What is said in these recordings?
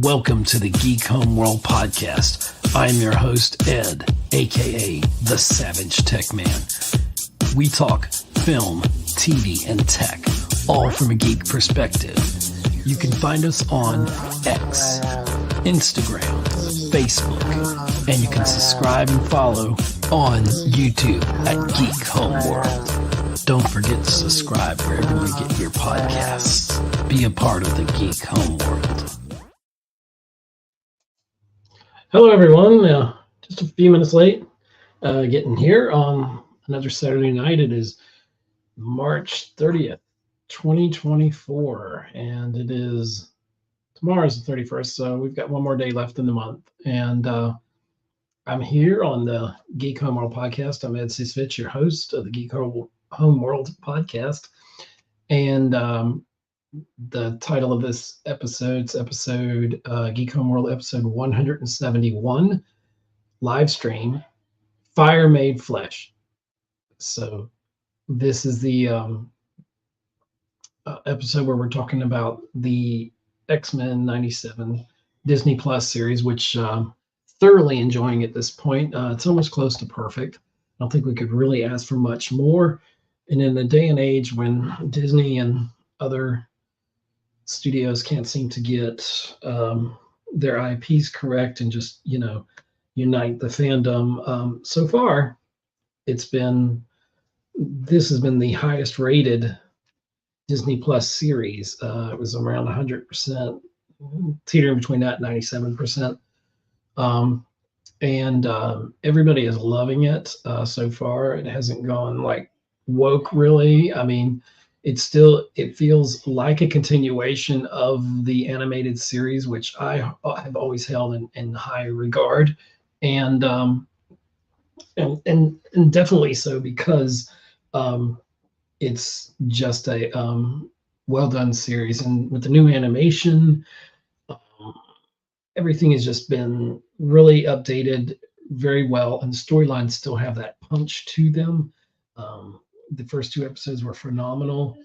Welcome to the Geek Homeworld podcast. I am your host, Ed, aka the Savage Tech Man. We talk film, TV, and tech, all from a geek perspective. You can find us on X, Instagram, Facebook, and you can subscribe and follow on YouTube at Geek Homeworld. Don't forget to subscribe wherever you get your podcasts. Be a part of the Geek Homeworld. Hello, everyone. Just a few minutes late getting here on another Saturday night. It is March 30th, 2024, and it is tomorrow's the 31st, so we've got one more day left in the month. And I'm here on the Geek Homeworld podcast. I'm Ed Ciucevich, your host of the Geek Homeworld podcast. And the title of this episode's Geek Homeworld episode 171, Livestream, Fire Made Flesh. So this is the episode where we're talking about the X-Men 97 Disney Plus series, which thoroughly enjoying at this point. It's almost close to perfect. I don't think we could really ask for much more. And in the day and age when Disney and other studios can't seem to get their IPs correct and just, unite the fandom. So far, this has been the highest rated Disney Plus series. It was around 100%, teetering between that and 97%. And everybody is loving it so far. It hasn't gone like woke, really. I mean, it feels like a continuation of the animated series, which I have always held in high regard, and definitely so because it's just a well done series, and with the new animation, everything has just been really updated very well, and the storylines still have that punch to them. The first two episodes were phenomenal,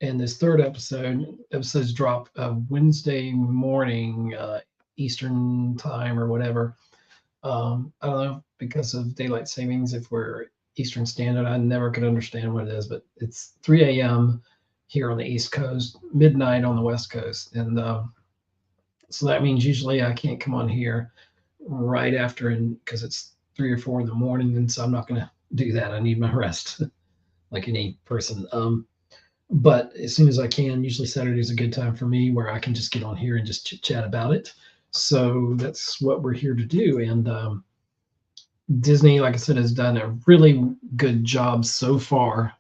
and this third episodes drop Wednesday morning Eastern time or whatever. I don't know, because of daylight savings, if we're Eastern Standard, I never could understand what it is, but it's 3 a.m. here on the East Coast, midnight on the West Coast, and so that means usually I can't come on here right after, and because it's 3 or 4 in the morning, and so I'm not going to do that. I need my rest. Like any person. But as soon as I can, usually Saturday is a good time for me where I can just get on here and just chit chat about it. So that's what we're here to do. And Disney, like I said, has done a really good job so far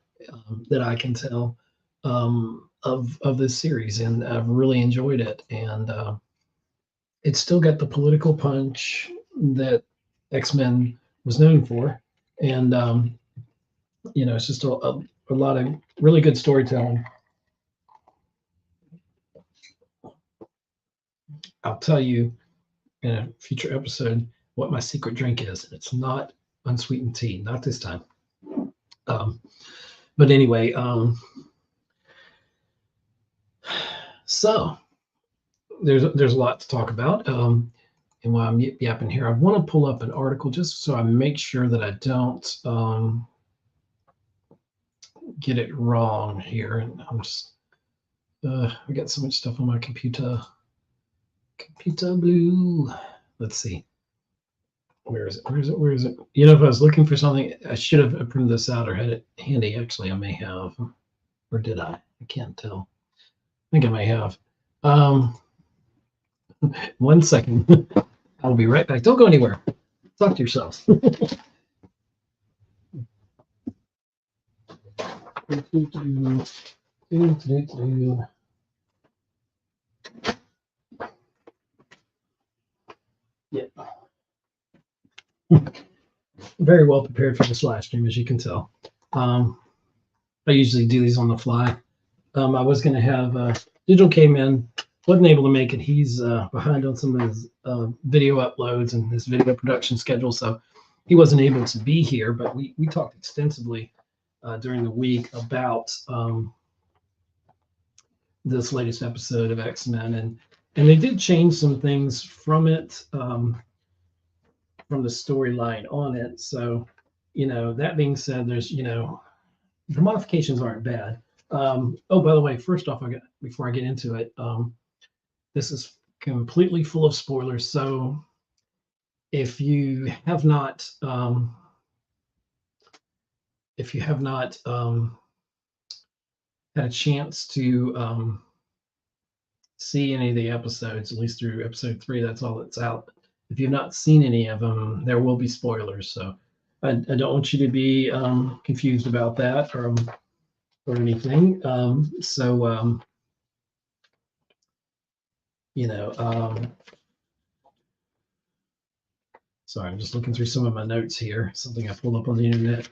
that I can tell of this series, and I've really enjoyed it. And it's still got the political punch that X-Men was known for. And it's just a lot of really good storytelling. I'll tell you in a future episode what my secret drink is. It's not unsweetened tea, not this time. But anyway, so there's a lot to talk about. And while I'm yapping here, I want to pull up an article just so I make sure that I don't get it wrong here. And I'm just I got so much stuff on my computer blue. Let's see, where is it? If I was looking for something, I should have printed this out or had it handy. Actually, I may have, or did I can't tell. I think I may have. 1 second. I'll be right back. Don't go anywhere. Talk to yourselves. Yeah. Very well prepared for this live stream, as you can tell. I usually do these on the fly. I was going to have Digital Caveman, wasn't able to make it. He's behind on some of his video uploads and his video production schedule, so he wasn't able to be here, but we talked extensively during the week about this latest episode of X-Men, and And they did change some things from it, from the storyline on it. So, that being said, there's, the modifications aren't bad. Oh, by the way, first off, before I get into it, this is completely full of spoilers. So if you have not, had a chance to see any of the episodes, at least through episode 3, that's all that's out. If you've not seen any of them, there will be spoilers. So I don't want you to be confused about that or anything. Sorry, I'm just looking through some of my notes here, something I pulled up on the internet.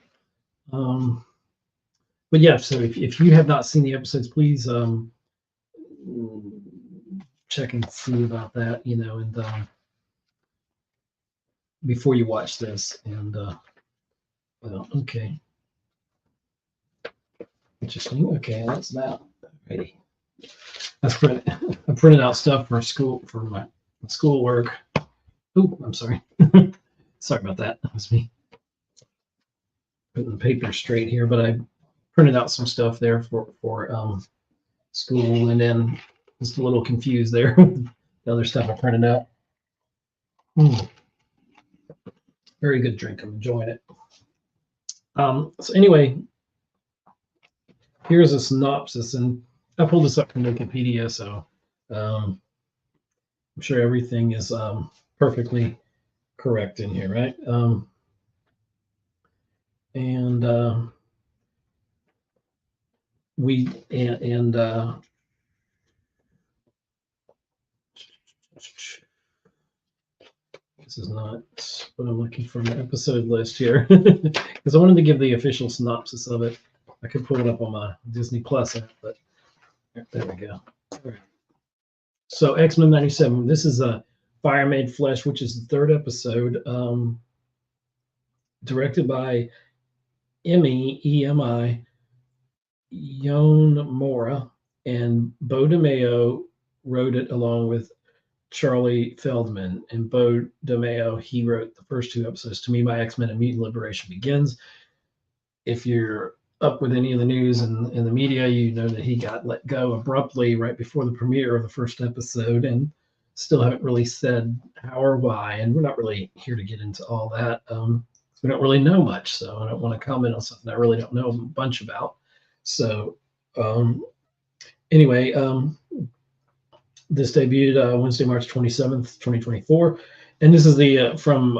But yeah, so if you have not seen the episodes, please check and see about that, and before you watch this. And well, okay. Interesting. Okay, that's that. Alrighty. I printed out stuff for my schoolwork. Oh, I'm sorry. Sorry about that. That was me putting the paper straight here, but I printed out some stuff there for school, and then just a little confused there with the other stuff I printed out. Very good drink. I'm enjoying it. So anyway, here's a synopsis, and I pulled this up from Wikipedia, so I'm sure everything is perfectly correct in here, right? This is not what I'm looking for in the episode list here, because I wanted to give the official synopsis of it. I could pull it up on my Disney Plus app, but there we go. All right. So X-Men 97, this is a Fire Made Flesh, which is the third episode, directed by EMI, Yon Mora, and Bo DeMeo wrote it along with Charlie Feldman. And Bo DeMeo, he wrote the first 2 episodes, To Me, My X-Men and Mutant Liberation Begins. If you're up with any of the news and in the media, you know that he got let go abruptly right before the premiere of the first episode, and still haven't really said how or why. And we're not really here to get into all that. We don't really know much, so I don't want to comment on something I really don't know a bunch about. So anyway, this debuted Wednesday, March 27th, 2024. And this is the from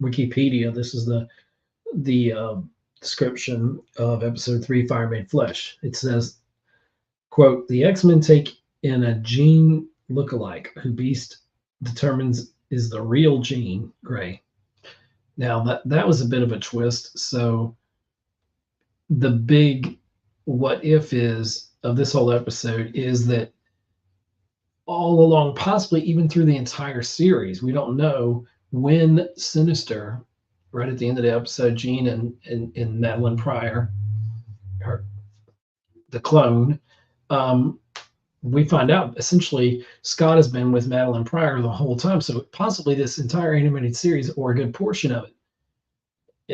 Wikipedia. This is the description of episode 3, Fire Made Flesh. It says, quote, the X-Men take in a Jean lookalike who Beast determines is the real Jean Grey. Now that was a bit of a twist. So the big what if is of this whole episode is that all along, possibly even through the entire series, we don't know when Sinister, right at the end of the episode, Jean and Madeline Pryor, the clone, we find out essentially Scott has been with Madeline Pryor the whole time. So possibly this entire animated series, or a good portion of it,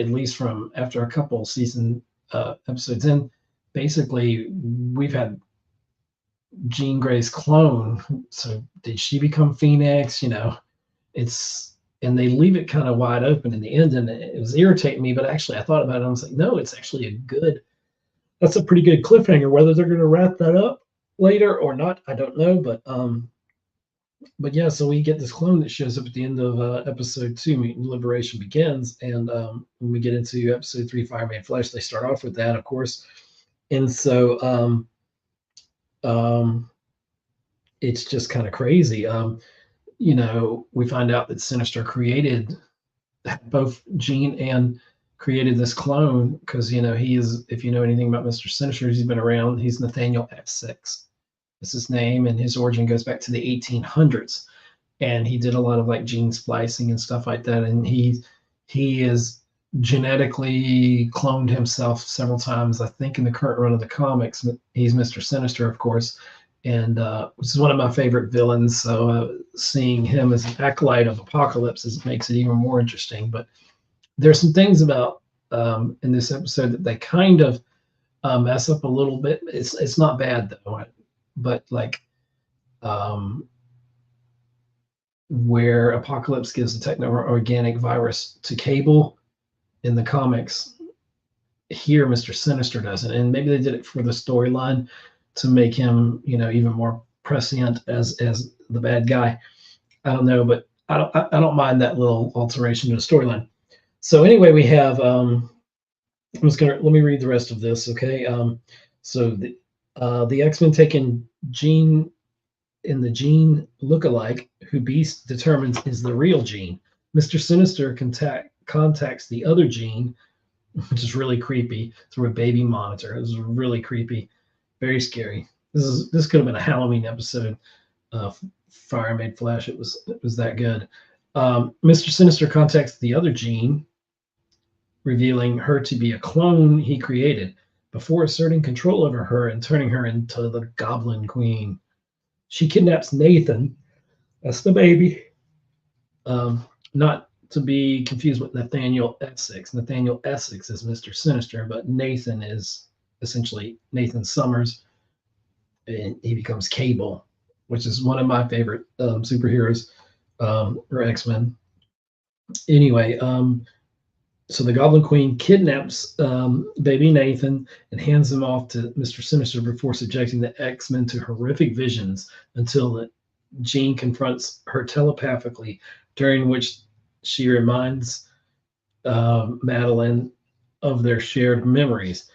at least from after a couple season episodes in, basically we've had Jean Grey's clone. So did she become Phoenix? And they leave it kind of wide open in the end, and it was irritating me. But actually, I thought about it, and I was like, no, it's actually that's a pretty good cliffhanger. Whether they're going to wrap that up later or not, I don't know. But yeah, so we get this clone that shows up at the end of episode 2, Mutant Liberation Begins, and when we get into episode 3, Fire Made Flesh, they start off with that, of course, and so it's just kind of crazy. We find out that Sinister created both Jean and created this clone because, he is, if you know anything about Mr. Sinister, he's been around. He's Nathaniel F6. That's his name, and his origin goes back to the 1800s. And he did a lot of like gene splicing and stuff like that. And he is genetically cloned himself several times. I think in the current run of the comics, he's Mr. Sinister, of course. and which is one of my favorite villains. So seeing him as an acolyte of Apocalypse makes it even more interesting. But there's some things about in this episode that they kind of mess up a little bit. It's not bad though, but like where Apocalypse gives the techno-organic virus to Cable in the comics, here Mr. Sinister doesn't, and maybe they did it for the storyline to make him, even more prescient as the bad guy. I don't know, but I don't mind that little alteration to the storyline. So anyway, we have let me read the rest of this, okay? So the X-Men taking Jean in the Jean lookalike, who Beast determines is the real Jean. Mr. Sinister contacts the other Jean, which is really creepy, through a baby monitor. It was really creepy, very scary. This could have been a Halloween episode of Fire Made Flesh. It was that good. Mr. Sinister contacts the other Jean, revealing her to be a clone he created before asserting control over her and turning her into the Goblin Queen. She kidnaps Nathan. That's the baby. Not to be confused with Nathaniel Essex. Nathaniel Essex is Mr. Sinister, but Nathan is essentially Nathan Summers, and he becomes Cable, which is one of my favorite superheroes or X-Men. Anyway, so the Goblin Queen kidnaps baby Nathan and hands him off to Mr. Sinister before subjecting the X-Men to horrific visions until Jean confronts her telepathically, during which she reminds Madeline of their shared memories.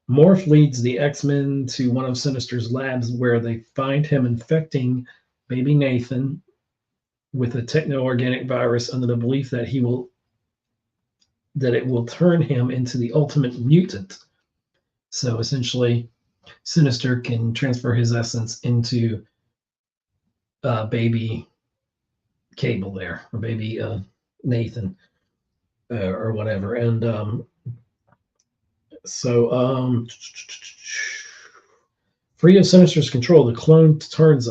Morph leads the X-Men to one of Sinister's labs, where they find him infecting baby Nathan with a techno-organic virus under the belief that it will turn him into the ultimate mutant. So essentially, Sinister can transfer his essence into baby Cable there, or baby Nathan, or whatever. And free of Sinister's control, the clone turns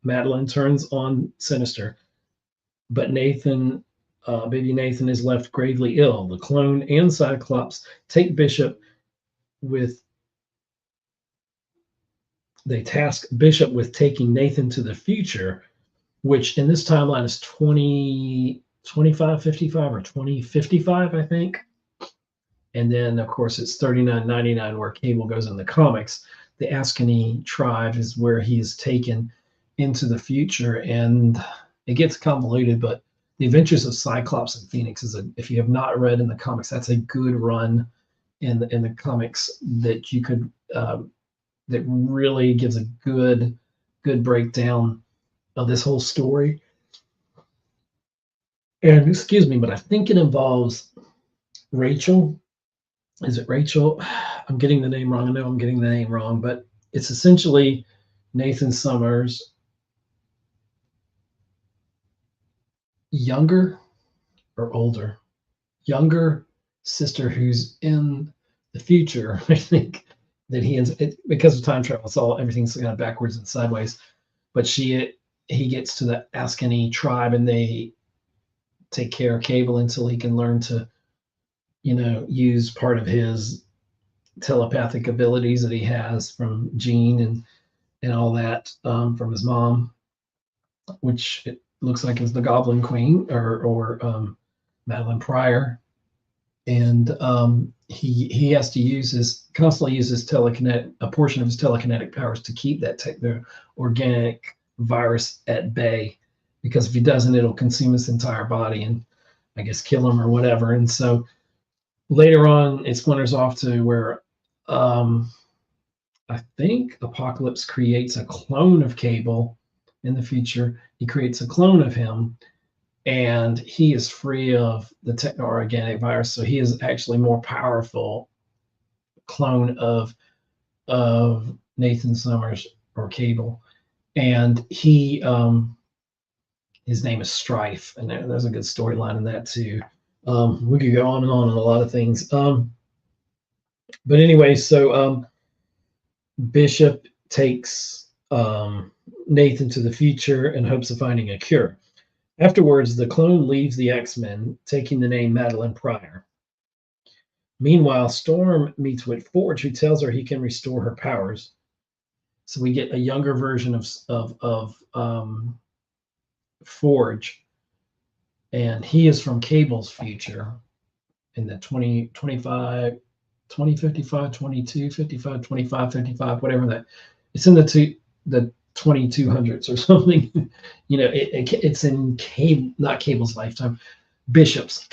Madeline turns on Sinister, but baby Nathan is left gravely ill. The clone and Cyclops take Bishop they task Bishop with taking Nathan to the future, which in this timeline is 2555 or 2055, I think. And then, of course, it's 3999 where Cable goes in the comics. The Askani tribe is where he is taken into the future, and it gets convoluted, but The Adventures of Cyclops and Phoenix if you have not read in the comics, that's a good run in the comics that you could that really gives a good breakdown of this whole story. And excuse me, but I think it involves Rachel. Is it Rachel? I'm getting the name wrong. I know I'm getting the name wrong, but it's essentially Nathan Summers' younger or older, younger sister who's in the future. I think that because of time travel, everything's kind of backwards and sideways. But he gets to the Askani tribe, and they take care of Cable until he can learn to, use part of his telepathic abilities that he has from Jean and all that from his mom, which it looks like is the Goblin Queen or Madeline Pryor. And he has to constantly use his a portion of his telekinetic powers to keep that techno-organic virus at bay, because if he doesn't, it'll consume his entire body and I guess kill him or whatever. And so later on, it splinters off to where I think Apocalypse creates a clone of Cable in the future. He creates a clone of him, and he is free of the techno-organic virus, so he is actually more powerful clone of Nathan Summers or Cable. And his name is Strife, and there's a good storyline in that too. We could go on and on a lot of things. But anyway, so Bishop takes Nathan to the future in hopes of finding a cure. Afterwards, the clone leaves the X-Men, taking the name Madeline Pryor. Meanwhile, Storm meets with Forge, who tells her he can restore her powers. So we get a younger version of Forge, and he is from Cable's future in the 2025, 2055, 2255, 2555, whatever that. It's in the 2200s or something. It's in not Cable's lifetime, Bishop's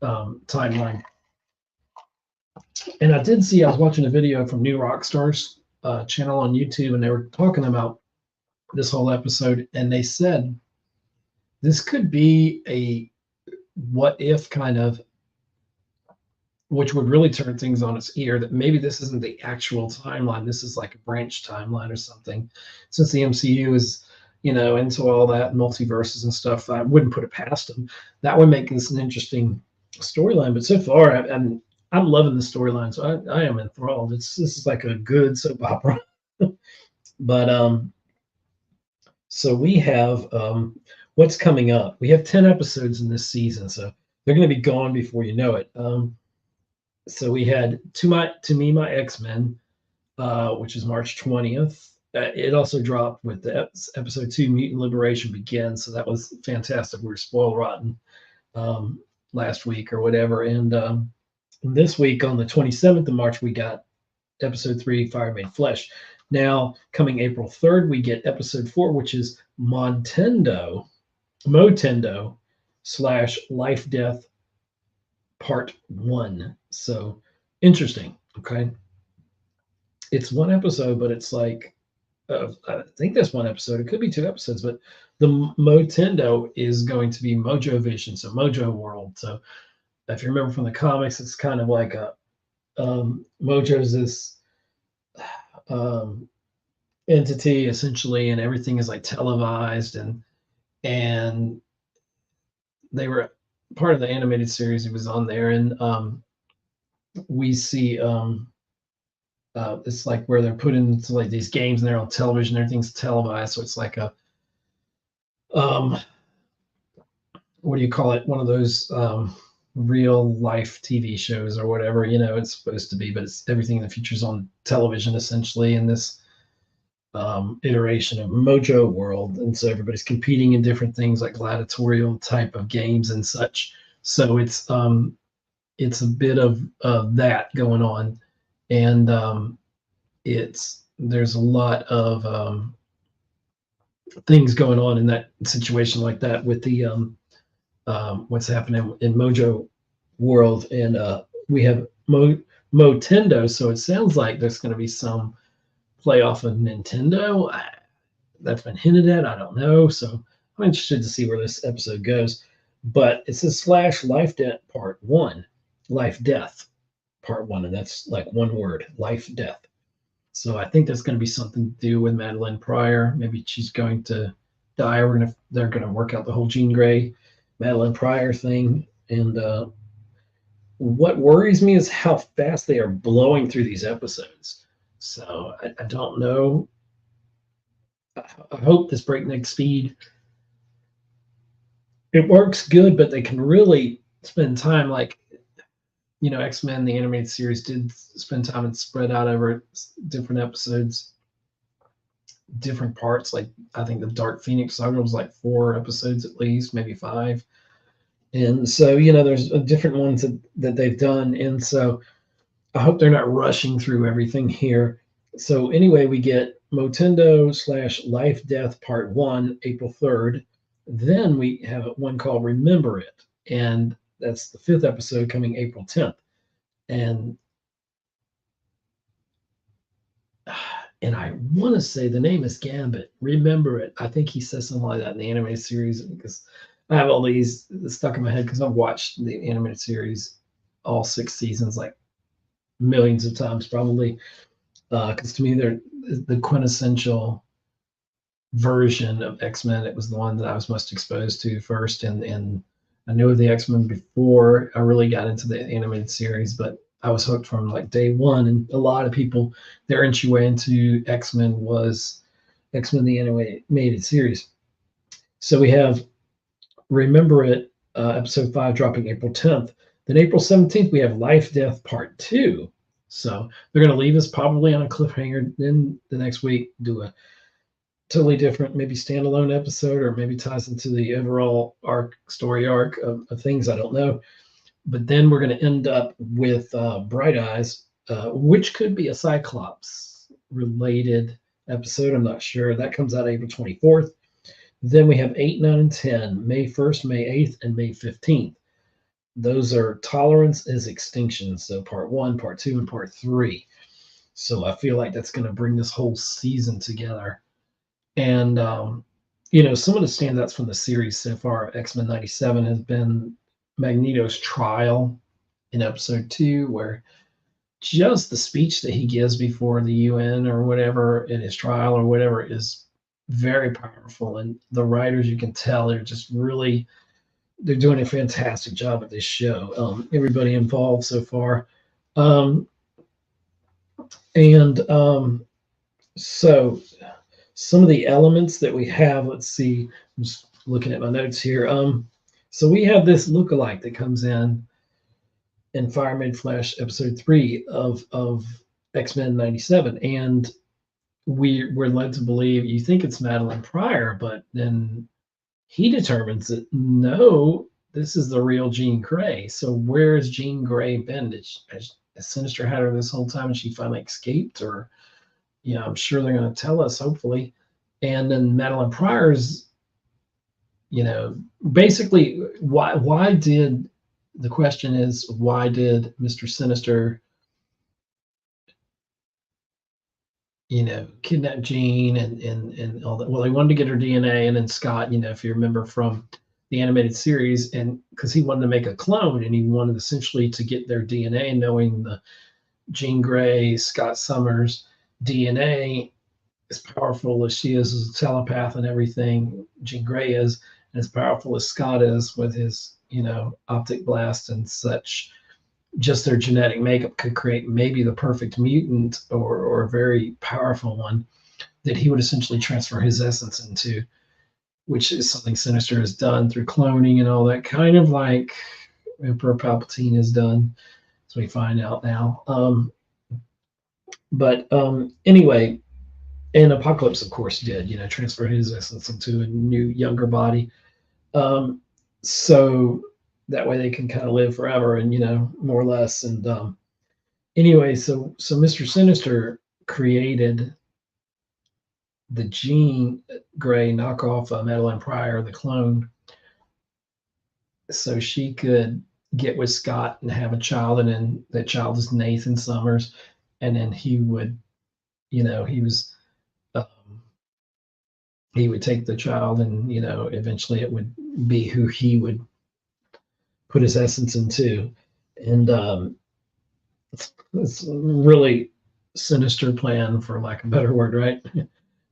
timeline. And I was watching a video from New Rockstars channel on YouTube, and they were talking about this whole episode, and they said this could be a what if kind of, which would really turn things on its ear, that maybe this isn't the actual timeline. This is like a branch timeline or something. Since the MCU is, into all that multiverses and stuff, I wouldn't put it past them. That would make this an interesting storyline. But so far, I'm loving the storyline, so I am enthralled. This is like a good soap opera. But so we have what's coming up. We have 10 episodes in this season, so they're going to be gone before you know it. So we had To Me, My X-Men, which is March 20th. It also dropped with the episode 2, Mutant Liberation Begins. So that was fantastic. We were spoiled rotten last week or whatever. And this week on the 27th of March, we got episode 3, Fire Made Flesh. Now, coming April 3rd, we get episode 4, which is Motendo / Life Death Part 1. So interesting. Okay. It's one episode, but it's like, I think that's one episode. It could be 2 episodes, but the Motendo is going to be Mojo Vision. So Mojo World. So if you remember from the comics, it's kind of like Mojo's this entity essentially, and everything is like televised, and they were part of the animated series. It was on there, and we see it's like where they're put into like these games and they're on television. Everything's televised, so it's like a what do you call it? One of those real life TV shows or whatever. It's supposed to be, but it's everything in the future is on television essentially in this iteration of Mojo World, and so everybody's competing in different things like gladiatorial type of games and such. So it's a bit of that going on, and there's a lot of things going on in that situation like that with the what's happening in Mojo World, and we have Motendo. So it sounds like there's going to be some play off of Nintendo. That's been hinted at. I don't know. So I'm interested to see where this episode goes. But it says / Life Death Part 1. Life Death Part 1. And that's like one word. Life Death. So I think that's going to be something to do with Madeline Pryor. Maybe she's going to die. They're going to work out the whole Jean Grey, Madeline Pryor thing. And what worries me is how fast they are blowing through these episodes. So I don't know. I hope this breakneck speed, it works good, but they can really spend time, like, X-Men, the animated series, did spend time and spread out over different episodes, different parts. Like, I think the Dark Phoenix saga was like 4 episodes at least, maybe 5. And so, there's different ones that they've done. And so I hope they're not rushing through everything here. So anyway, we get Motendo / Life Death Part 1, April 3rd. Then we have one called Remember It. And that's the 5th episode coming April 10th. And I want to say the name is Gambit. Remember It. I think he says something like that in the animated series, because I have all these stuck in my head because I've watched the animated series, all 6 seasons, like millions of times probably. Because to me, they're the quintessential version of X-Men. It was the one that I was most exposed to first, and I knew of the X-Men before I really got into the animated series, but I was hooked from like day one. And a lot of people, their entry way into X-Men was X-Men the animated series. So we have Remember It, episode 5 dropping April 10th. Then April 17th, we have Life Death Part 2. So they're going to leave us probably on a cliffhanger. Then the next week, do a totally different, maybe standalone episode, or maybe ties into the overall story arc of things. I don't know. But then we're going to end up with Bright Eyes, which could be a Cyclops related episode. I'm not sure. That comes out April 24th. Then we have 8, 9, and 10, May 1st, May 8th, and May 15th. Those are Tolerance is Extinction. So part 1, part 2, and part 3. So I feel like that's going to bring this whole season together. And, some of the standouts from the series so far, X-Men 97 has been Magneto's trial in episode 2, where just the speech that he gives before the UN or whatever in his trial or whatever is very powerful. And the writers, you can tell, they're doing a fantastic job at this show. Everybody involved so far. So some of the elements that we have, let's see, I'm just looking at my notes here. So we have this lookalike that comes in Fire Made Flesh, episode 3 of X-Men 97. And we're led to believe, you think it's Madeline Pryor, but then he determines that no, this is the real Jean Grey. So where has Jean Grey been? Has Sinister had her this whole time and she finally escaped? Or, I'm sure they're going to tell us, hopefully. And then Madeline Pryor's, basically, why did Mr. Sinister, kidnap Jean and all that? Well, they wanted to get her DNA, and then Scott, if you remember from the animated series, and because he wanted to make a clone, and he wanted essentially to get their DNA, knowing the Jean Grey, Scott Summers DNA, as powerful as she is as a telepath and everything Jean Grey is, and as powerful as Scott is with his, optic blast and such, just their genetic makeup could create maybe the perfect mutant or a very powerful one that he would essentially transfer his essence into, which is something Sinister has done through cloning and all that, kind of like Emperor Palpatine has done, as we find out now. But anyway, and Apocalypse, of course, did, transfer his essence into a new, younger body. So that way they can kind of live forever and, more or less. And anyway, so Mr. Sinister created the Jean Grey knockoff Madeline Pryor, the clone, so she could get with Scott and have a child. And then that child is Nathan Summers. And then he would, he would take the child and, eventually it would be who he would put his essence into. And it's a really sinister plan, for lack of a better word, right?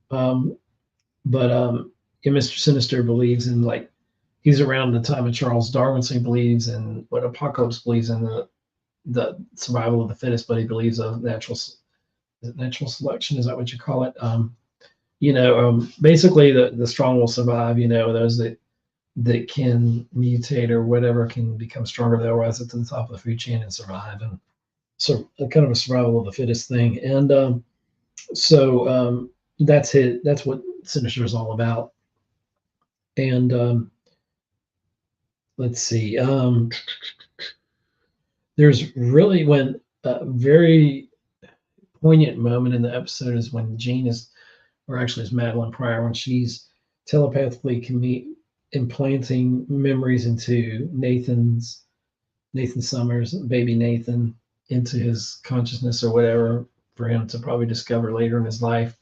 But Mr. Sinister believes in, he's around the time of Charles Darwin, so he believes in what Apocalypse believes in, the survival of the fittest, but he believes of natural selection. Is that what you call it? Basically the strong will survive. Those that can mutate or whatever can become stronger. They'll rise up to the top of the food chain and survive. And so kind of a survival of the fittest thing. And that's it. That's what Sinister is all about. And let's see. There's really when a very poignant moment in the episode is when Jean is, or actually it's Madeline Pryor, when she's telepathically implanting memories into Nathan Summers, baby Nathan, into his consciousness or whatever, for him to probably discover later in his life,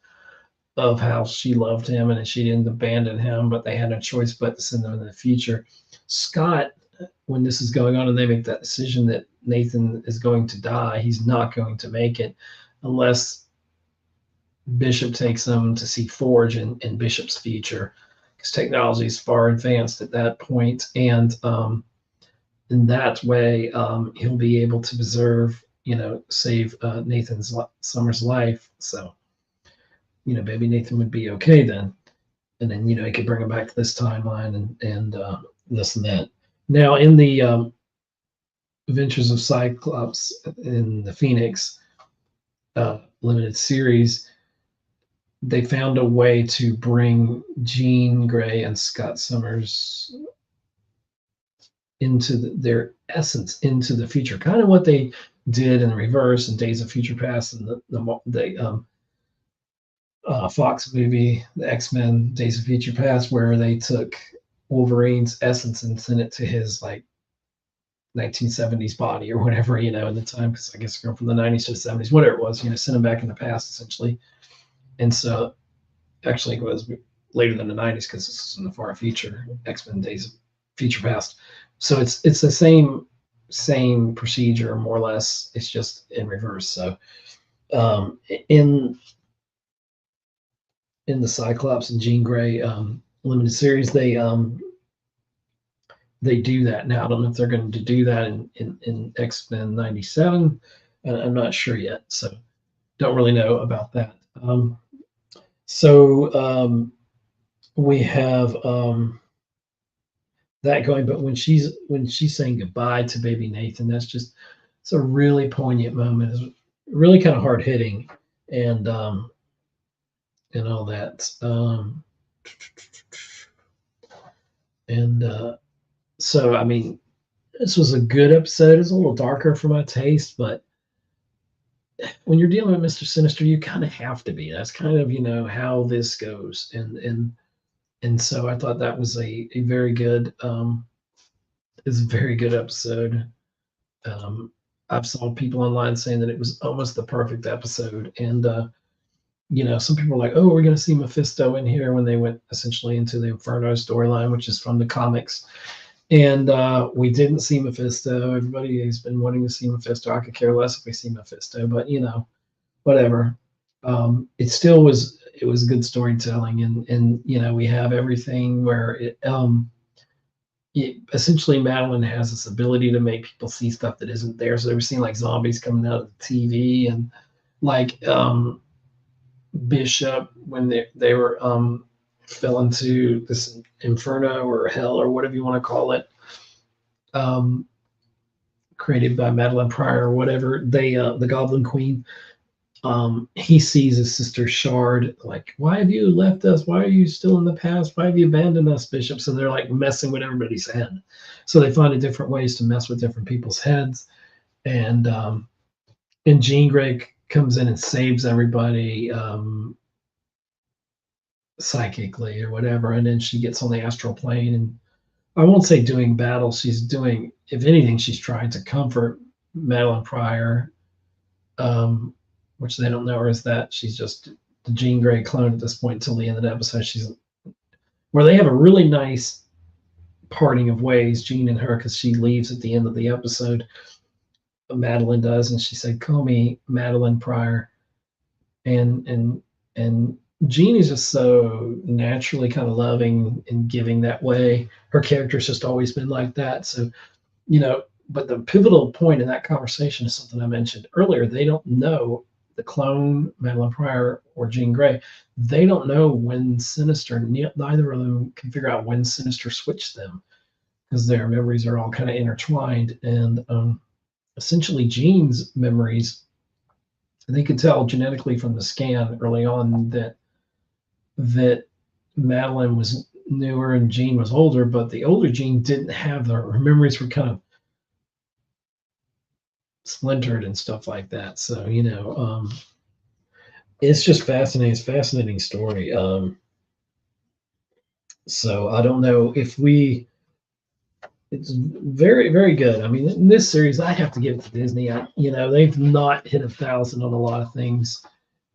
of how she loved him and she didn't abandon him, but they had no choice but to send them into the future. Scott, when this is going on and they make that decision that Nathan is going to die, he's not going to make it unless Bishop takes him to see Forge in Bishop's future, because technology is far advanced at that point. And in that way, he'll be able to save Nathan Summers' life. So Baby Nathan would be okay then. And then, he could bring him back to this timeline and this and that. Now, in the Adventures of Cyclops in the Phoenix limited series, they found a way to bring Jean Grey and Scott Summers into their essence into the future, kind of what they did in reverse in Days of Future Past and the Fox movie, the X-Men Days of Future Past, where they took Wolverine's essence and sent it to his like 1970s body or whatever, in the time, because I guess going from the 90s to the 70s, whatever it was, sent him back in the past essentially. And so actually it was later than the 90s because this is in the far future, X-Men Days of Future Past. So it's the same procedure more or less. It's just in reverse. So in the Cyclops and Jean Grey limited series, they do that now. I don't know if they're going to do that in X-Men 97. I'm not sure yet, so don't really know about that. We have that going, but when she's saying goodbye to baby Nathan, it's a really poignant moment. It's really kind of hard hitting, and all that. So I mean, this was a good episode. It's a little darker for my taste, but when you're dealing with Mr. Sinister, you kind of have to be. That's kind of how this goes, and so I thought that was a very good it's a very good episode. I've saw people online saying that it was almost the perfect episode, and some people are like, "Oh, we're going to see Mephisto in here," when they went essentially into the Inferno storyline, which is from the comics. And we didn't see Mephisto. Everybody has been wanting to see Mephisto. I could care less if we see Mephisto, but whatever. It still was. It was good storytelling, and we have everything where essentially Madeline has this ability to make people see stuff that isn't there. So they were seeing like zombies coming out of the TV, and like Bishop when they were fell into this inferno or hell or whatever you want to call it, created by Madeline Pryor or whatever. They the Goblin Queen, he sees his sister Shard, like, why have you left us? Why are you still in the past? Why have you abandoned us, Bishop? So they're like messing with everybody's head. So they find different ways to mess with different people's heads. And Jean Grey comes in and saves everybody psychically or whatever, and then she gets on the astral plane, and I won't say doing battle. She's doing, if anything, she's trying to comfort Madeline Pryor, which they don't know her as that. She's just the Jean Grey clone at this point until the end of the episode. She's where they have a really nice parting of ways, Jean and her, because she leaves at the end of the episode. Madeline does, and she said, "Call me Madeline Pryor," and Jean is just so naturally kind of loving and giving that way. Her character's just always been like that. So, but the pivotal point in that conversation is something I mentioned earlier. They don't know, the clone, Madeline Pryor or Jean Grey, they don't know when Sinister, neither of them can figure out when Sinister switched them, because their memories are all kind of intertwined. And essentially Jean's memories, they could tell genetically from the scan early on that Madeline was newer and Jean was older, but the older Jean didn't have her memories were kind of splintered and stuff like that. So, it's just fascinating. It's a fascinating story. So I don't know if it's very, very good. I mean, in this series, I have to give it to Disney. They've not hit 1,000 on a lot of things,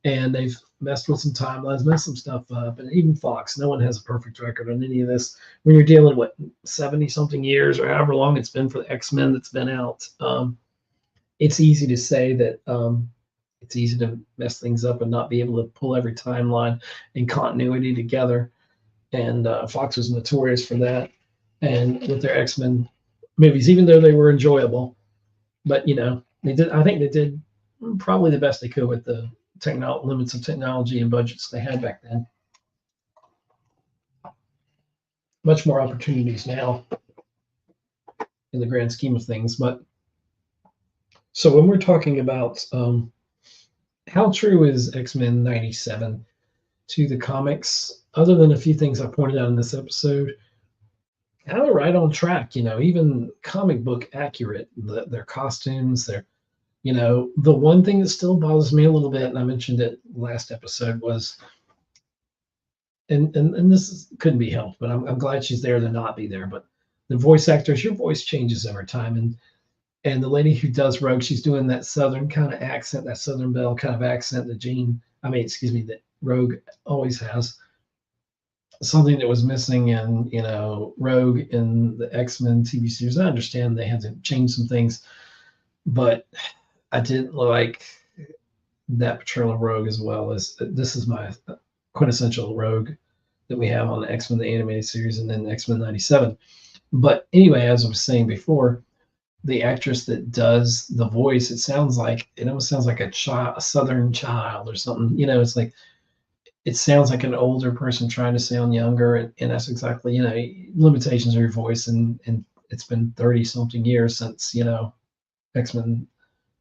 and they've messed with some timelines, messed some stuff up, and even Fox. No one has a perfect record on any of this. When you're dealing with 70-something years or however long it's been for the X-Men that's been out, it's easy to say that it's easy to mess things up and not be able to pull every timeline and continuity together. And Fox was notorious for that. And with their X-Men movies, even though they were enjoyable, but they did. I think they did probably the best they could with the limits of technology and budgets they had back then. Much more opportunities now in the grand scheme of things. But so when we're talking about how true is X-Men 97 to the comics, other than a few things I pointed out in this episode, kind of right on track, even comic book accurate. Their costumes, the one thing that still bothers me a little bit, and I mentioned it last episode, was, and this couldn't be helped, but I'm glad she's there to not be there. But the voice actors, your voice changes over time, and the lady who does Rogue, she's doing that Southern kind of accent, that Southern Belle kind of accent that Rogue always has. Something that was missing in, Rogue in the X-Men TV series. I understand they had to change some things, but I didn't like that portrayal of Rogue as well. As this is my quintessential Rogue that we have on the X-Men the animated series, and then X-Men 97. But anyway, as I was saying before, the actress that does the voice, it almost sounds like a Southern child or something. It's like, it sounds like an older person trying to sound younger, and that's exactly, limitations of your voice, and it's been 30 something years since, X-Men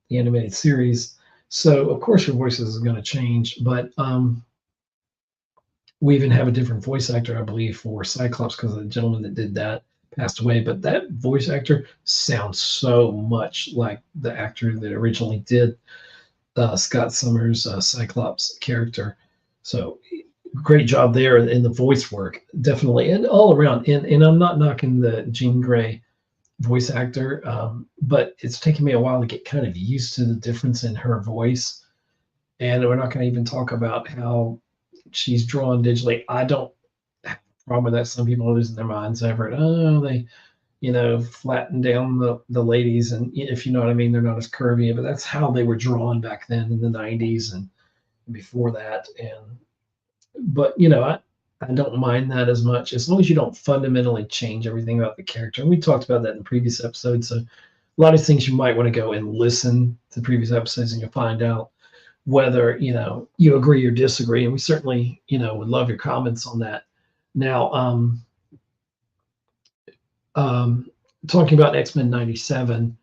the animated series. So of course your voice is going to change, but we even have a different voice actor, I believe, for Cyclops, because the gentleman that did that passed away. But that voice actor sounds so much like the actor that originally did Scott Summers' Cyclops character. So great job there in the voice work, definitely, and all around. And I'm not knocking the Jean Grey voice actor, but it's taken me a while to get kind of used to the difference in her voice. And we're not going to even talk about how she's drawn digitally. I don't have a problem with that. Some people are losing their minds over it. Oh, they, flatten down the ladies, and if you know what I mean, they're not as curvy, but that's how they were drawn back then in the 90s and before that. But I don't mind that as much, as long as you don't fundamentally change everything about the character. And we talked about that in the previous episodes. So a lot of things you might want to go and listen to the previous episodes, and you'll find out whether you agree or disagree. And we certainly would love your comments on that. Now, talking about X-Men 97,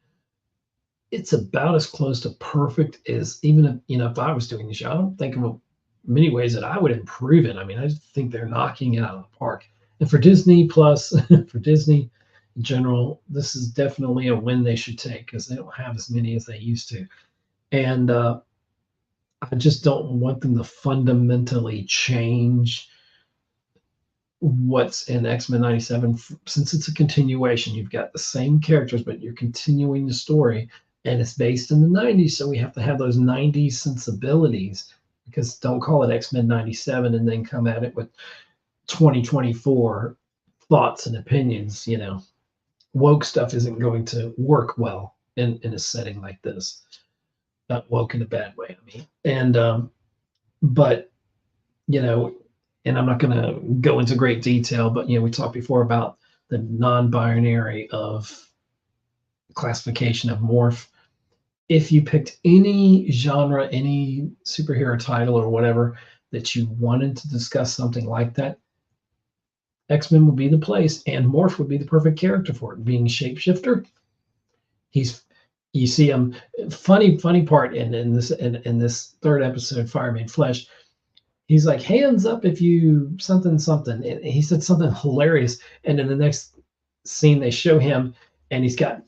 it's about as close to perfect as, even if I was doing the show. I don't think of many ways that I would improve it. I mean, I just think they're knocking it out of the park. And for Disney Plus, for Disney in general, this is definitely a win they should take, because they don't have as many as they used to. And I just don't want them to fundamentally change what's in X-Men 97, since it's a continuation. You've got the same characters, but you're continuing the story, and it's based in the 90s, so we have to have those 90s sensibilities, because don't call it X-Men 97 and then come at it with 2024 thoughts and opinions. Woke stuff isn't going to work well in a setting like this. Not woke in a bad way, I mean. And but and I'm not going to go into great detail, but we talked before about the non-binary of classification of morph. If you picked any genre, any superhero title or whatever that you wanted to discuss something like that, X-Men would be the place, and Morph would be the perfect character for it. Being shapeshifter, you see him. Funny part in this third episode, Fire Made Flesh. He's like, hands up if you something. And he said something hilarious, and in the next scene they show him, and he's got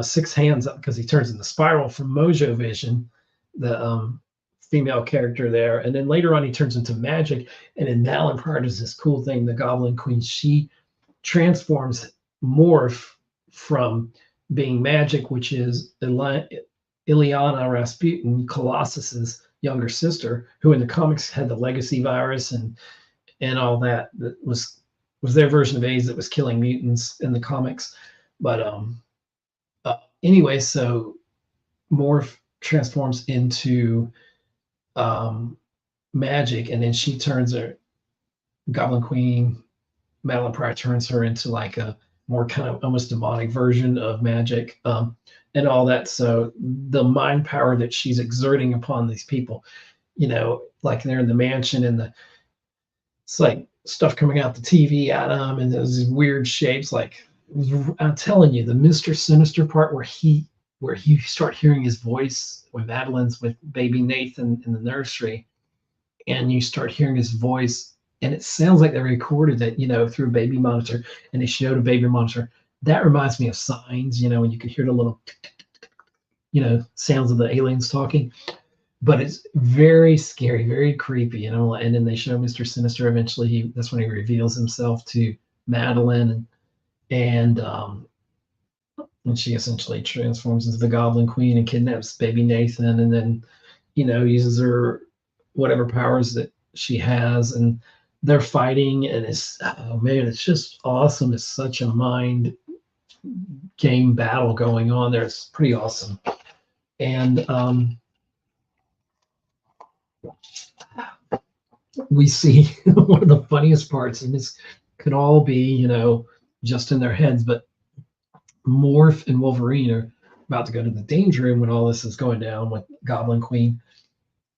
6 hands up, because he turns into Spiral from Mojo Vision, the female character there. And then later on he turns into Magic, and in Malin is this cool thing, the Goblin Queen, she transforms Morph from being Magic, which is Ileana Rasputin, Colossus's younger sister, who in the comics had the legacy virus and all that was their version of AIDS that was killing mutants in the comics. But anyway, so Morph transforms into Magic, and then she turns her, Goblin Queen, Madeline Pryor turns her into like a more kind of almost demonic version of Magic, and all that. So the mind power that she's exerting upon these people like they're in the mansion and it's like stuff coming out the TV at them and those weird shapes. Like I'm telling you, the Mr. Sinister part where you start hearing his voice when Madeline's with baby Nathan in the nursery, and you start hearing his voice, and it sounds like they recorded it, through a baby monitor, and they showed a baby monitor. That reminds me of Signs, when you could hear the little, sounds of the aliens talking. But it's very scary, very creepy, And then they show Mr. Sinister. Eventually, that's when he reveals himself to Madeline, and she essentially transforms into the Goblin Queen and kidnaps baby Nathan, and then, uses her whatever powers that she has, and they're fighting, and oh man, it's just awesome. It's such a mind game battle going on there. It's pretty awesome, and we see one of the funniest parts, and this could all be, just in their heads, but Morph and Wolverine are about to go to the danger room when all this is going down with Goblin Queen,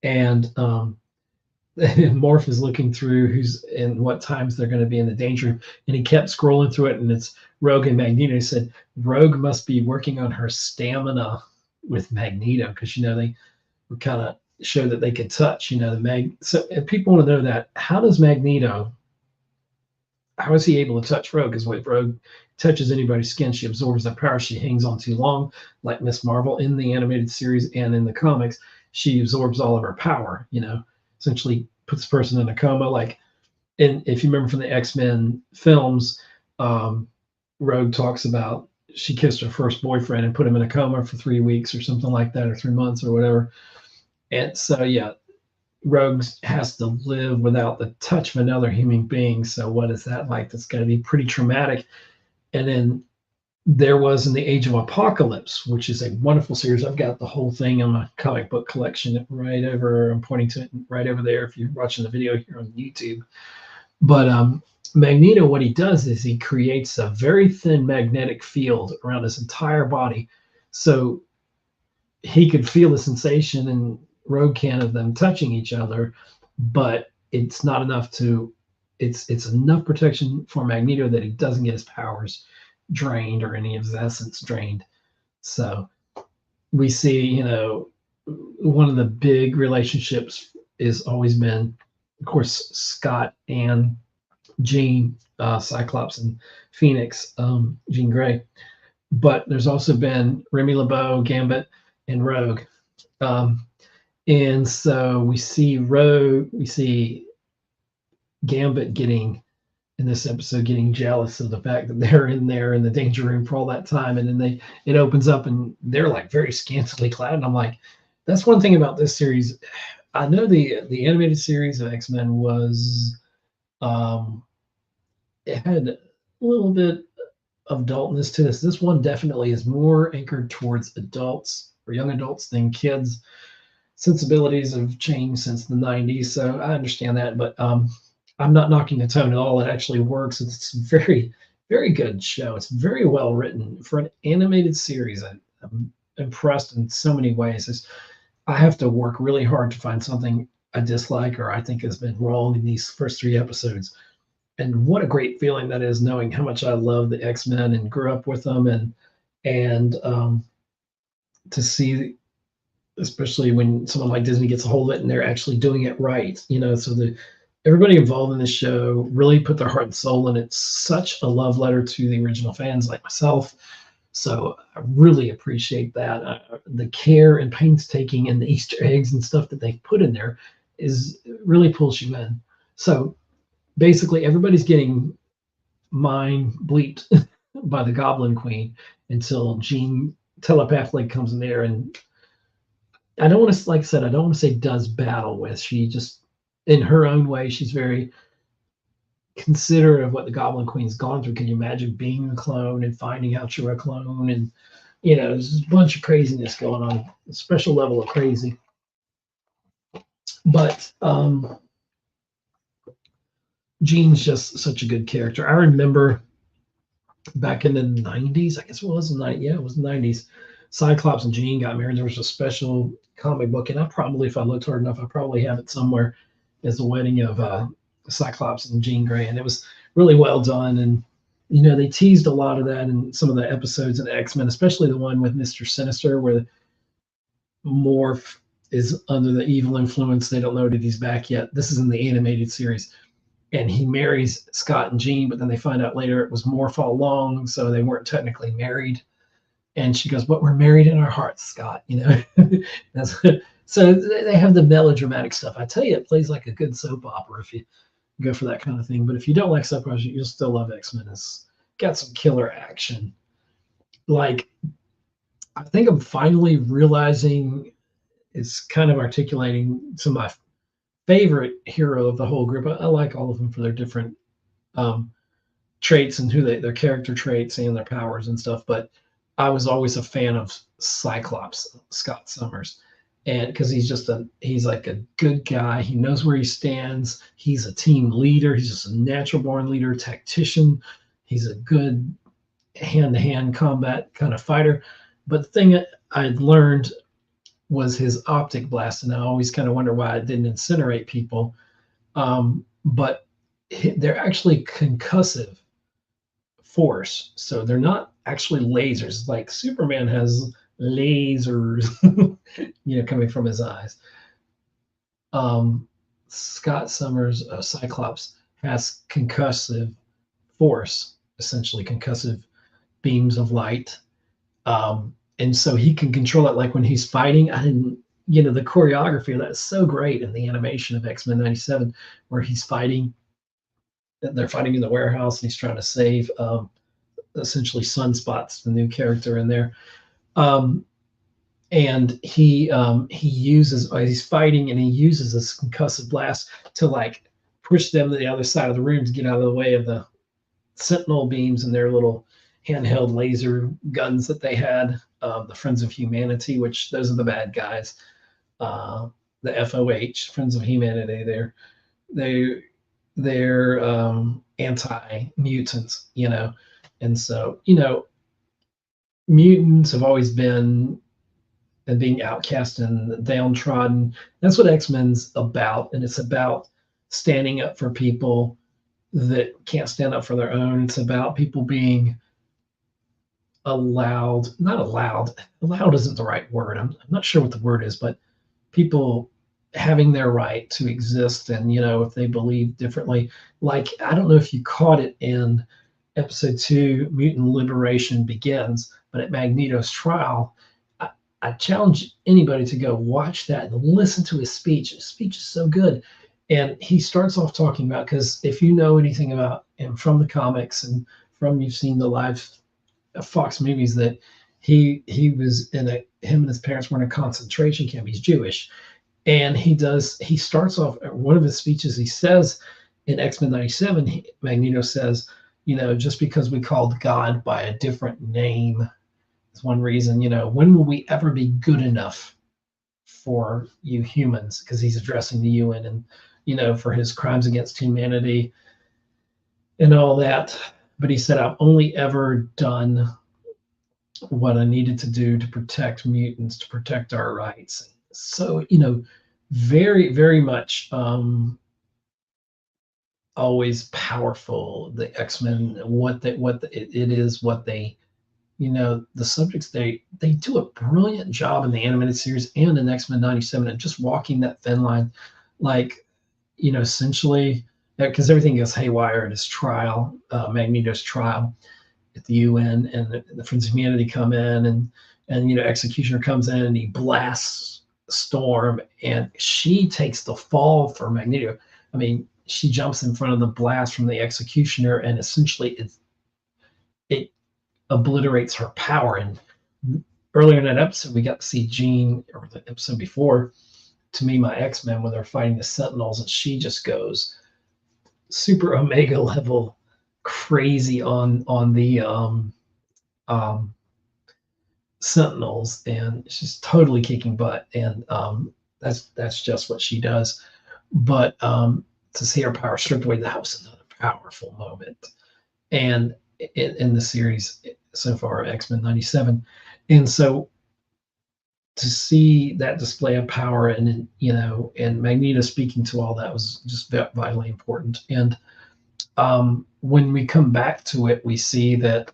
and Morph is looking through who's and what times they're going to be in the danger room, and he kept scrolling through it, and it's Rogue and Magneto. He said Rogue must be working on her stamina with Magneto because they were kind of show that they could touch. So if people want to know that, how is he able to touch Rogue? Because when Rogue touches anybody's skin, she absorbs their power. She hangs on too long, like Miss Marvel in the animated series and in the comics. She absorbs all of her power. Essentially puts the person in a coma. Like, and if you remember from the X-Men films, Rogue talks about she kissed her first boyfriend and put him in a coma for 3 weeks or something like that, or 3 months or whatever. And so, yeah, Rogue has to live without the touch of another human being. So what is that like? That's got to be pretty traumatic. And then there was in the Age of Apocalypse, which is a wonderful series. I've got the whole thing in my comic book collection right over. I'm pointing to it right over there if you're watching the video here on YouTube. But Magneto, what he does is he creates a very thin magnetic field around his entire body. So he could feel the sensation and Rogue can of them touching each other, but it's not enough it's enough protection for Magneto that he doesn't get his powers drained or any of his essence drained. So we see, one of the big relationships is always been, of course, Scott and Jean, Cyclops and Phoenix, Jean Grey. But there's also been Remy LeBeau, Gambit, and Rogue. And so we see Gambit in this episode getting jealous of the fact that they're in there in the danger room for all that time, and then it opens up and they're like very scantily clad, and I'm like, that's one thing about this series. I know the animated series of X-Men was it had a little bit of adultness to this. This one definitely is more anchored towards adults or young adults than kids. Sensibilities have changed since the 90s, so I understand that, but I'm not knocking the tone at all. It actually works. It's a very, very good show. It's very well written for an animated series. I'm impressed in so many ways. I have to work really hard to find something I dislike or I think has been wrong in these first 3 episodes. And what a great feeling that is, knowing how much I love the X-Men and grew up with them, and to see, especially when someone like Disney gets a hold of it and they're actually doing it right, so everybody involved in this show really put their heart and soul in it. It's such a love letter to the original fans like myself. So I really appreciate that. The care and painstaking and the Easter eggs and stuff that they put in there really pulls you in. So basically everybody's getting mind bleeped by the Goblin Queen until Jean telepathically comes in there, and I don't want to, like I said, I don't want to say does battle with. She just, in her own way, she's very considerate of what the Goblin Queen's gone through. Can you imagine being a clone and finding out you're a clone? And, there's a bunch of craziness going on, a special level of crazy. But Jean's just such a good character. I remember back in the 90s, I guess it was the 90s, Cyclops and Jean got married. There was a special comic book, and if I looked hard enough, I probably have it somewhere. Is the wedding of Cyclops and Jean Grey, and it was really well done. And they teased a lot of that in some of the episodes in X-Men, especially the one with Mr. Sinister, where Morph is under the evil influence. They don't know that he's back yet. This is in the animated series. And he marries Scott and Jean, but then they find out later it was Morph all along, so they weren't technically married. And she goes, "But we're married in our hearts, Scott." So they have the melodramatic stuff. I tell you, it plays like a good soap opera if you go for that kind of thing. But if you don't like soap operas, you'll still love X-Men. It's got some killer action. Like, I think I'm finally realizing, it's kind of articulating some of my favorite hero of the whole group. I like all of them for their different traits and their character traits and their powers and stuff. But I was always a fan of Cyclops, Scott Summers, and because he's like a good guy. He knows where he stands. He's a team leader. He's just a natural born leader, tactician. He's a good hand-to-hand combat kind of fighter. But the thing I learned was his optic blast, and I always kind of wonder why it didn't incinerate people. But they're actually concussive force, so they're not actually lasers. Like Superman has lasers, coming from his eyes. Scott Summers, Cyclops, has concussive force, essentially concussive beams of light. And so he can control it. Like when he's fighting, the choreography of that is so great in the animation of X-Men 97, where he's fighting. They're fighting in the warehouse, and he's trying to save essentially Sunspots, the new character in there. And he's fighting, and he uses this concussive blast to like push them to the other side of the room to get out of the way of the Sentinel beams and their little handheld laser guns that they had. The Friends of Humanity, which those are the bad guys. The FOH, Friends of Humanity, they're anti-mutants, and so mutants have always been being outcast and downtrodden. That's what X-Men's about, and it's about standing up for people that can't stand up for their own. It's about people being allowed isn't the right word. I'm not sure what the word is, but people having their right to exist, and if they believe differently. Like, I don't know if you caught it in episode 2, Mutant Liberation Begins, but at Magneto's trial, I challenge anybody to go watch that and listen to his speech. His speech is so good. And he starts off talking about, because if you know anything about him from the comics and you've seen the live Fox movies, that he was him and his parents were in a concentration camp. He's Jewish. And he starts off, one of his speeches, he says in X-Men 97, Magneto says, just because we called God by a different name is one reason, when will we ever be good enough for you humans? Because he's addressing the UN and, for his crimes against humanity and all that. But he said, I've only ever done what I needed to do to protect mutants, to protect our rights. So, very, very much always powerful. The X-Men, the subjects, they do a brilliant job in the animated series and in X-Men 97, and just walking that thin line, like, essentially, because everything goes haywire at his trial, Magneto's trial at the UN, and the Friends of Humanity come in, and Executioner comes in and he blasts Storm, and she takes the fall for Magneto. I mean, she jumps in front of the blast from the Executioner, and essentially it obliterates her power. And earlier in that episode, we got to see Jean, or the episode before, To Me, My X-Men, when they're fighting the Sentinels, and she just goes super Omega level crazy on the Sentinels, and she's totally kicking butt, and that's just what she does. But to see her power stripped away, that was another powerful moment, and in the series so far, X-Men 97. And so to see that display of power, and and Magneto speaking to all that was just vitally important. And when we come back to it, we see that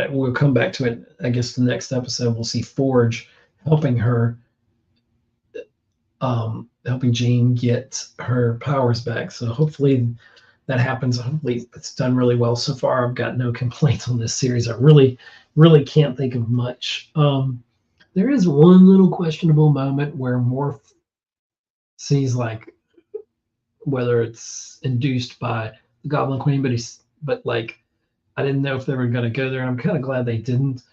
we'll come back to it. I guess the next episode we'll see Forge helping her, helping Jean get her powers back. So hopefully that happens. Hopefully it's done really well so far. I've got no complaints on this series. I really, really can't think of much. There is one little questionable moment where Morph sees, like, whether it's induced by the Goblin Queen, but like, I didn't know if they were going to go there. I'm kind of glad they didn't.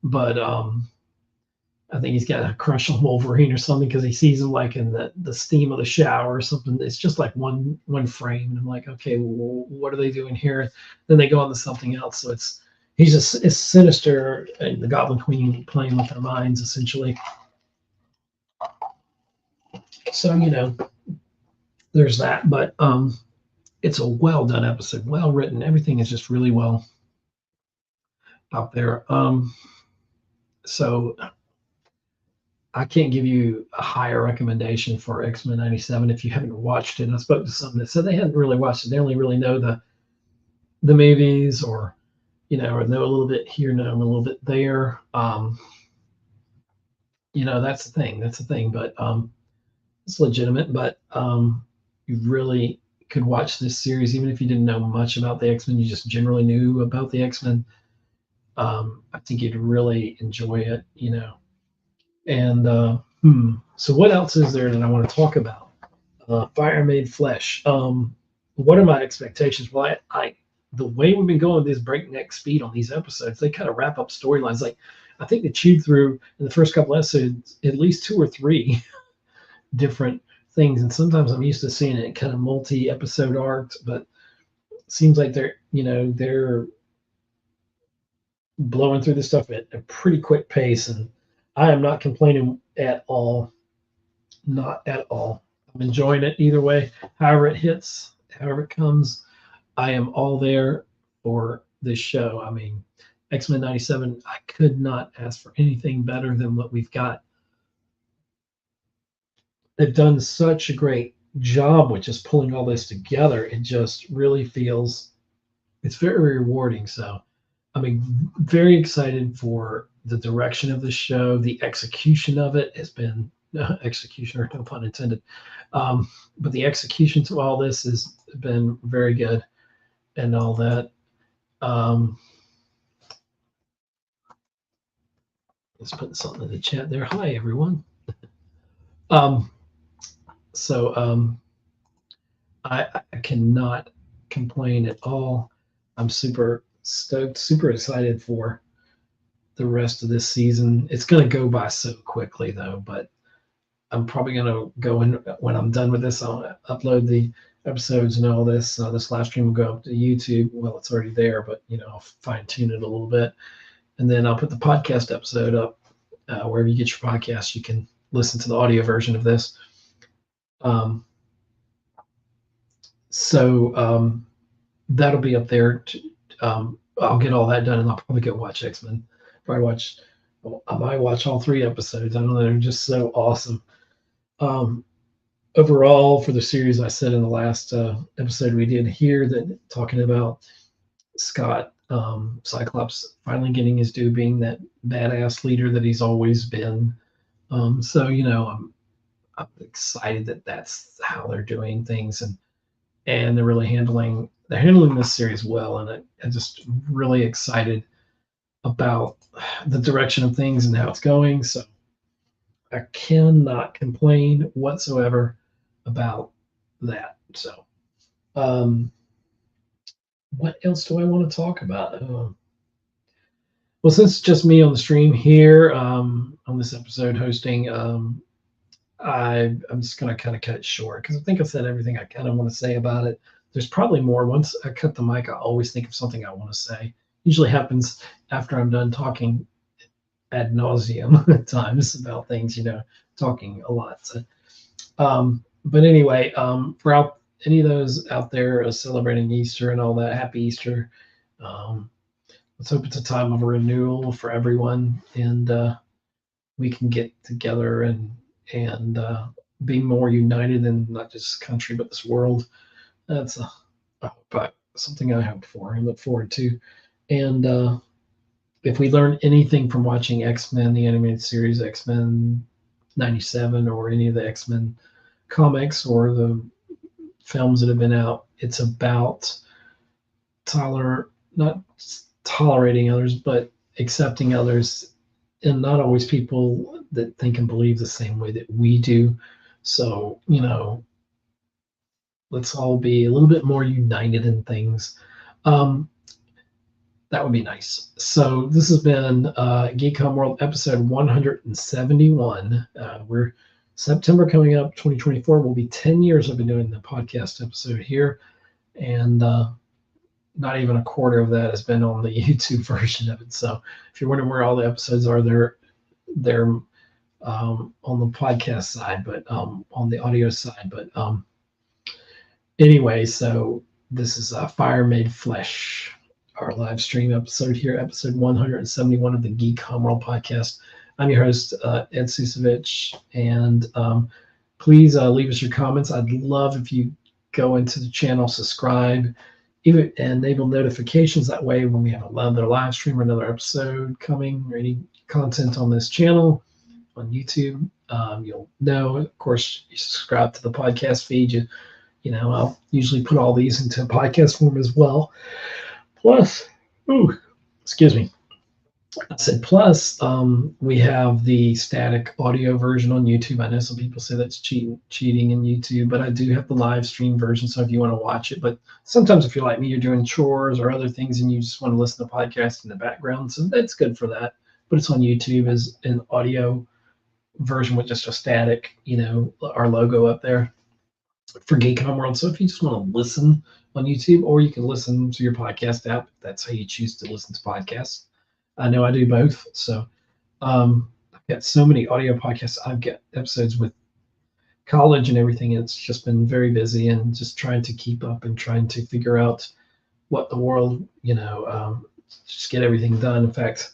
But I think he's got a crush on Wolverine or something, because he sees him like in the steam of the shower or something. It's just like one frame, and I'm like, okay, well, what are they doing here? Then they go on to something else. So it's sinister, and the Goblin Queen playing with their minds essentially. So there's that. But it's a well done episode, well written. Everything is just really well out there. So I can't give you a higher recommendation for X-Men 97 if you haven't watched it. And I spoke to some that said they hadn't really watched it. They only really know the movies, or or know a little bit here, know a little bit there. That's the thing. That's the thing. But it's legitimate. But you really could watch this series even if you didn't know much about the X-Men. You just generally knew about the X-Men. I think you'd really enjoy it. And so what else is there that I want to talk about? Fire Made Flesh. What are my expectations? Well, I the way we've been going this breakneck speed on these episodes, they kind of wrap up storylines. Like, I think they chewed through in the first couple episodes at least 2 or 3 different things. And sometimes I'm used to seeing it kind of multi-episode arcs, but it seems like they're blowing through this stuff at a pretty quick pace, and I am not complaining at all. Not at all. I'm enjoying it either way. However it hits, however it comes, I am all there for this show. I mean, X-Men 97, I could not ask for anything better than what we've got. They've done such a great job with just pulling all this together. It just really feels, it's very rewarding. So I'm very excited for the direction of the show. The execution of it has been executioner, no pun intended. But the execution to all this has been very good, and all that. Let's put something in the chat there. Hi, everyone. I cannot complain at all. I'm super stoked, super excited for the rest of this season. It's going to go by so quickly, though, but I'm probably going to go in when I'm done with this. I'll upload the episodes and all this. This live stream will go up to YouTube. Well, it's already there, but I'll fine tune it a little bit, and then I'll put the podcast episode up wherever you get your podcasts. You can listen to the audio version of this. So that'll be up there. I'll get all that done, and I'll probably go watch X-Men. I might watch all 3 episodes. I know they're just so awesome. Overall, for the series, I said in the last episode we did here that talking about Scott, Cyclops finally getting his due, being that badass leader that he's always been. So I'm excited that that's how they're doing things, and they're really handling this series well, and I'm just really excited about the direction of things and how it's going. So I cannot complain whatsoever about that. So what else do I want to talk about? Well, since it's just me on the stream here on this episode hosting, I'm just going to kind of cut it short, because I think I've said everything I kind of want to say about it. There's probably more. Once I cut the mic, I always think of something I want to say. Usually happens after I'm done talking ad nauseum at times about things, talking a lot. So, but anyway, throughout any of those out there celebrating Easter and all that, happy Easter. Let's hope it's a time of renewal for everyone, and we can get together and be more united in not just this country but this world. That's something I hope for and look forward to. And if we learn anything from watching X-Men, the animated series, X-Men 97, or any of the X-Men comics or the films that have been out, it's about not tolerating others, but accepting others, and not always people that think and believe the same way that we do. So, let's all be a little bit more united in things. That would be nice. So this has been Geek Homeworld episode 171. We're September coming up, 2024 will be 10 years I've been doing the podcast episode here, and not even a quarter of that has been on the YouTube version of it. So if you're wondering where all the episodes are, they're on the podcast side, but on the audio side. But anyway, so this is Fire Made Flesh, our live stream episode here, episode 171 of the Geek Homeworld podcast. I'm your host, Ed Ciucevich, and please leave us your comments. I'd love if you go into the channel, subscribe, even enable notifications. That way, when we have another live stream or another episode coming, or any content on this channel on YouTube, you'll know. Of course, you subscribe to the podcast feed. I'll usually put all these into podcast form as well. Plus, excuse me. I said plus, we have the static audio version on YouTube. I know some people say that's cheating in YouTube, but I do have the live stream version, so if you want to watch it. But sometimes if you're like me, you're doing chores or other things and you just want to listen to podcasts in the background, so that's good for that. But it's on YouTube as an audio version with just a static, our logo up there for Geek Homeworld. So if you just want to listen on YouTube, or you can listen to your podcast app, if that's how you choose to listen to podcasts. I know I do both. So I've got so many audio podcasts. I've got episodes with college and everything. It's just been very busy and just trying to keep up and trying to figure out what the world, just get everything done. In fact,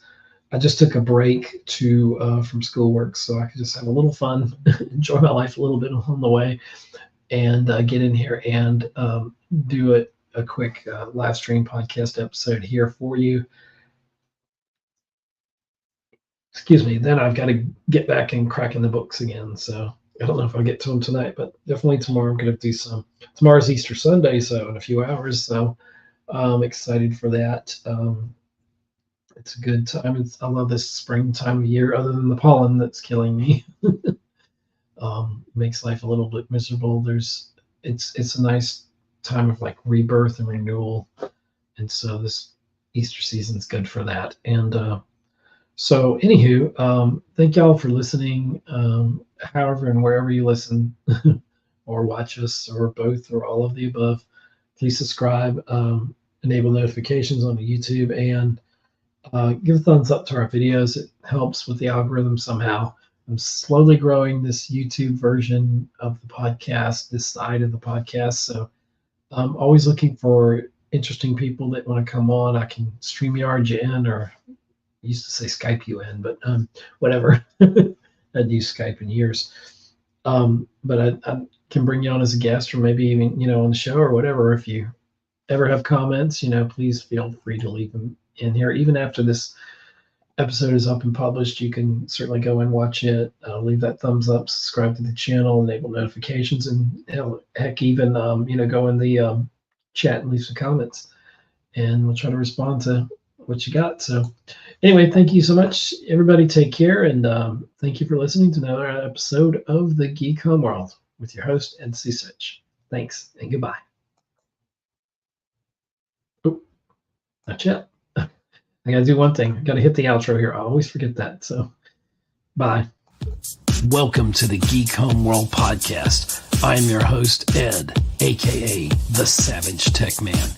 I just took a break from schoolwork so I could just have a little fun, enjoy my life a little bit on the way, and get in here and do a quick live stream podcast episode here for you. Excuse me. Then I've got to get back and cracking the books again. So I don't know if I'll get to them tonight, but definitely tomorrow I'm going to do some. Tomorrow's Easter Sunday, so in a few hours. So I'm excited for that. It's a good time. I love this spring time of year, other than the pollen that's killing me. Makes life a little bit miserable. It's a nice time of like rebirth and renewal, and so this Easter season's good for that. And so anywho, thank y'all for listening, however and wherever you listen or watch us, or both or all of the above. Please subscribe, enable notifications on the YouTube, and give a thumbs up to our videos. It helps with the algorithm somehow. I'm slowly growing this YouTube version of the podcast, this side of the podcast. So I'm always looking for interesting people that want to come on. I can StreamYard you in, or I used to say Skype you in, but whatever. I'd used Skype in years. But I can bring you on as a guest, or maybe even, on the show or whatever. If you ever have comments, please feel free to leave them in here. Even after this episode is up and published, you can certainly go and watch it, leave that thumbs up, subscribe to the channel, enable notifications, and heck, even go in the chat and leave some comments, and we'll try to respond to what you got. So anyway, thank you so much, everybody. Take care, and thank you for listening to another episode of the Geek Homeworld with your host, Ed Ciucevich. Thanks and goodbye. Oh, not yet. I gotta do one thing. I gotta hit the outro here. I always forget that. So, bye. Welcome to the Geek Homeworld podcast. I'm your host, Ed, aka the Savage Tech Man.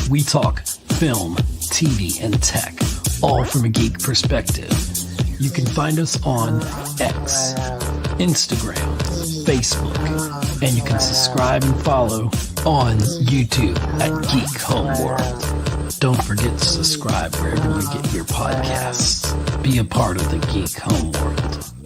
We talk film, TV, and tech, all from a geek perspective. You can find us on X, Instagram, Facebook, and you can subscribe and follow on YouTube at Geek Homeworld. Don't forget to subscribe wherever you get your podcasts. Be a part of the Geek Homeworld.